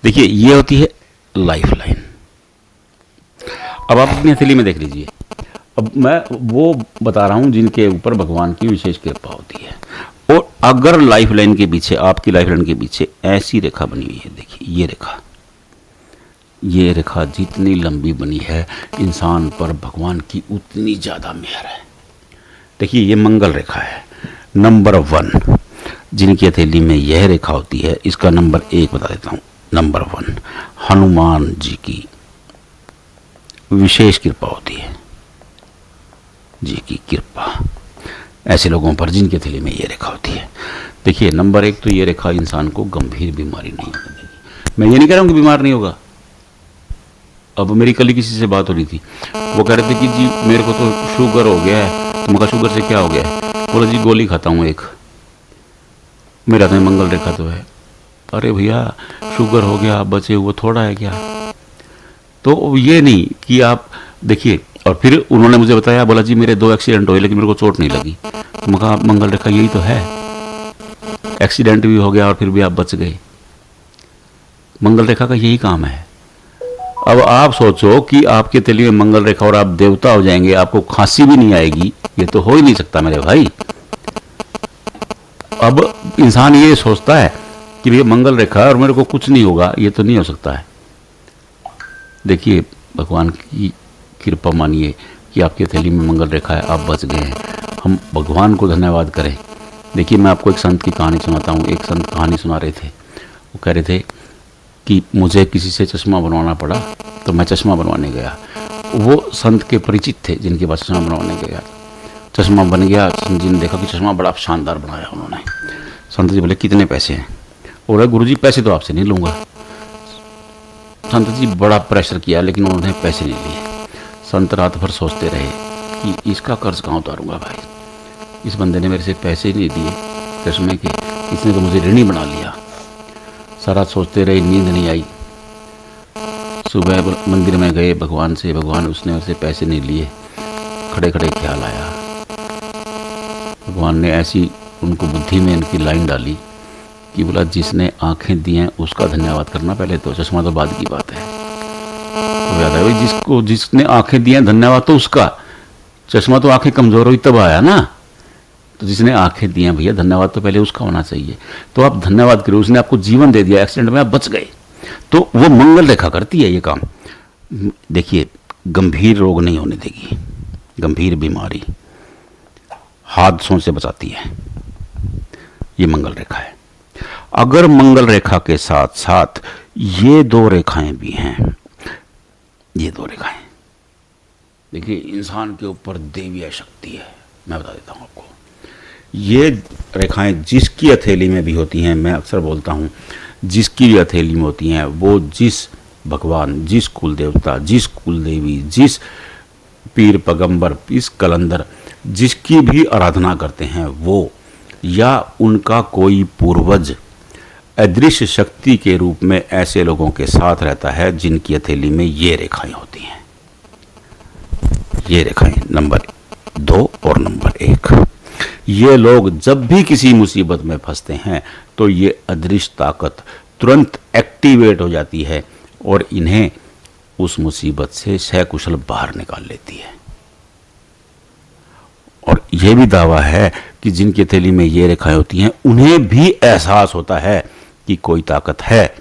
देखिए ये होती है लाइफ लाइन। अब आप अपनी हथेली में देख लीजिए। अब मैं वो बता रहा हूं जिनके ऊपर भगवान की विशेष कृपा होती है। और अगर लाइफ लाइन के पीछे, आपकी लाइफ लाइन के पीछे ऐसी रेखा बनी हुई है, देखिए ये रेखा जितनी लंबी बनी है, इंसान पर भगवान की उतनी ज़्यादा मेहर है। देखिए ये मंगल रेखा है, नंबर 1। जिनकी हथेली में यह रेखा होती है, इसका नंबर 1 बता देता हूँ। नंबर 1 हनुमान जी की विशेष कृपा होती है, जी की कृपा ऐसे लोगों पर जिनकी हथेली में ये रेखा होती है। देखिए नंबर 1 तो ये रेखा इंसान को गंभीर बीमारी नहीं होने देगी। मैं ये नहीं कह रहा हूँ कि बीमार नहीं होगा। अब मेरी कल किसी से बात हो रही थी, वो कह रहे थे कि जी मेरे को तो शुगर हो गया है। तो मैं कहा शुगर से क्या हो गया है? बोला जी गोली खाता हूँ एक, मेरा तो मंगल रेखा तो है। अरे भैया शुगर हो गया, बचे हुए थोड़ा है क्या? तो ये नहीं कि आप देखिए। और फिर उन्होंने मुझे बताया, बोला जी मेरे 2 एक्सीडेंट हुए लेकिन मेरे को चोट नहीं लगी। तो मैं कहा मंगल रेखा यही तो है, एक्सीडेंट भी हो गया और फिर भी आप बच गए। मंगल रेखा का यही काम है। अब आप सोचो कि आपके तली में मंगल रेखा और आप देवता हो जाएंगे, आपको खांसी भी नहीं आएगी, ये तो हो ही नहीं सकता मेरे भाई। अब इंसान ये सोचता है कि ये मंगल रेखा है और मेरे को कुछ नहीं होगा, ये तो नहीं हो सकता है। देखिए भगवान की कृपा मानिए कि आपकी हथेली में मंगल रेखा है, आप बच गए हैं। हम भगवान को धन्यवाद करें। देखिए मैं आपको एक संत की कहानी सुनाता हूँ। एक संत कहानी सुना रहे थे, वो कह रहे थे कि मुझे किसी से चश्मा बनवाना पड़ा तो मैं चश्मा बनवाने गया। वो संत के परिचित थे जिनके पास चश्मा बनवाने गया। चश्मा बन गया, संत जी ने देखा कि चश्मा बड़ा शानदार बनाया उन्होंने। संत जी बोले कितने पैसे हैं? बोले गुरुजी पैसे तो आपसे नहीं लूँगा। संत जी बड़ा प्रेशर किया लेकिन उन्होंने पैसे नहीं लिए। संत रात भर सोचते रहे कि इसका कर्ज कहाँ उतारूंगा भाई, इस बंदे ने मेरे से पैसे नहीं दिए चश्मे के, इसने तो मुझे ऋणी बना लिया। सारा सोचते रहे, नींद नहीं आई। सुबह मंदिर में गए भगवान से, भगवान उसने उससे पैसे नहीं लिए। खड़े खड़े ख्याल आया, भगवान ने ऐसी उनको बुद्धि में इनकी लाइन डाली कि बोला जिसने आंखें दी हैं उसका धन्यवाद करना पहले, तो चश्मा तो बाद की बात है। तो याद है भाई, जिसने आंखें दी हैं धन्यवाद तो उसका, चश्मा तो आंखें कमजोर हुई तब आया ना। तो जिसने आंखें दी हैं भैया धन्यवाद तो पहले उसका होना चाहिए। तो आप धन्यवाद करो, उसने आपको जीवन दे दिया, एक्सीडेंट में आप बच गए। तो वो मंगल रेखा करती है ये काम। देखिए गंभीर रोग नहीं होने देगी, गंभीर बीमारी, हादसों से बचाती है, ये मंगल रेखा है। अगर मंगल रेखा के साथ साथ ये 2 रेखाएं भी हैं, ये 2 रेखाएं, देखिए इंसान के ऊपर देवीय शक्ति है। मैं बता देता हूं आपको, ये रेखाएं जिसकी हथेली में भी होती हैं, मैं अक्सर बोलता हूं जिसकी भी हथेली में होती हैं, वो जिस भगवान, जिस कुल देवता, जिस कुल देवी, जिस पीर पैगंबर, इस कलंदर, जिसकी भी आराधना करते हैं वो, या उनका कोई पूर्वज अदृश्य शक्ति के रूप में ऐसे लोगों के साथ रहता है जिनकी हथेली में ये रेखाएं होती हैं। ये रेखाएं नंबर 2 और नंबर 1। ये लोग जब भी किसी मुसीबत में फंसते हैं तो ये अदृश्य ताकत तुरंत एक्टिवेट हो जाती है और इन्हें उस मुसीबत से सकुशल बाहर निकाल लेती है। और यह भी दावा है कि जिनकी हथेली में ये रेखाएं होती हैं उन्हें भी एहसास होता है कि कोई ताकत है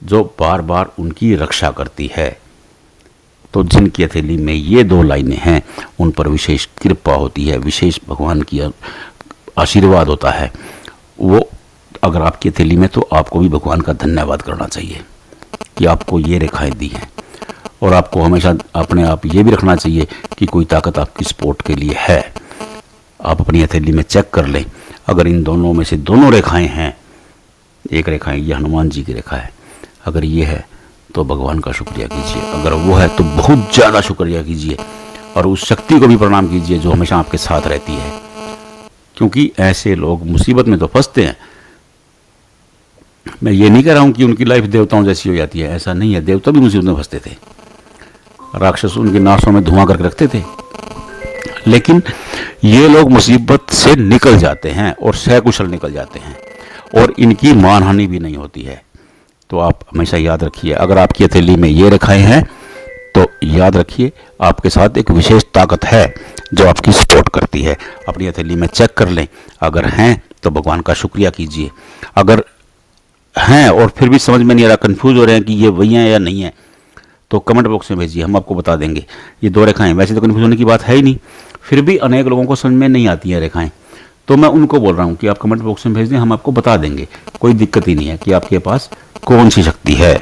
जो बार बार उनकी रक्षा करती है। तो जिनकी हथेली में ये 2 लाइनें हैं उन पर विशेष कृपा होती है, विशेष भगवान की आशीर्वाद होता है। वो अगर आपकी हथेली में, तो आपको भी भगवान का धन्यवाद करना चाहिए कि आपको ये रेखाएं दी हैं। और आपको हमेशा अपने आप ये भी रखना चाहिए कि कोई ताकत आपकी सपोर्ट के लिए है। आप अपनी हथेली में चेक कर लें, अगर इन दोनों में से दोनों रेखाएं हैं, एक रेखा ये हनुमान जी की रेखा है, अगर ये है तो भगवान का शुक्रिया कीजिए, अगर वो है तो बहुत ज़्यादा शुक्रिया कीजिए और उस शक्ति को भी प्रणाम कीजिए जो हमेशा आपके साथ रहती है। क्योंकि ऐसे लोग मुसीबत में तो फंसते हैं। मैं ये नहीं कह रहा हूँ कि उनकी लाइफ देवताओं जैसी हो जाती है, ऐसा नहीं है। देवता भी मुसीबत में फंसते थे, राक्षस उनकी नासों में धुआं करके रखते थे, लेकिन ये लोग मुसीबत से निकल जाते हैं और सकुशल निकल जाते हैं और इनकी मानहानि भी नहीं होती है। तो आप हमेशा याद रखिए, अगर आपकी हथेली में ये रेखाएं हैं तो याद रखिए आपके साथ एक विशेष ताकत है जो आपकी सपोर्ट करती है। अपनी हथेली में चेक कर लें, अगर हैं तो भगवान का शुक्रिया कीजिए, अगर हैं और फिर भी समझ में नहीं आ रहा, कंफ्यूज हो रहे हैं कि ये वही हैं या नहीं है, तो कमेंट बॉक्स में भेजिए, हम आपको बता देंगे। ये 2 रेखाएं, वैसे तो कंफ्यूज होने की बात है ही नहीं, फिर भी अनेक लोगों को समझ में नहीं आती हैं रेखाएं, तो मैं उनको बोल रहा हूँ कि आप कमेंट बॉक्स में भेज दें, हम आपको बता देंगे। कोई दिक्कत ही नहीं है कि आपके पास कौन सी शक्ति है।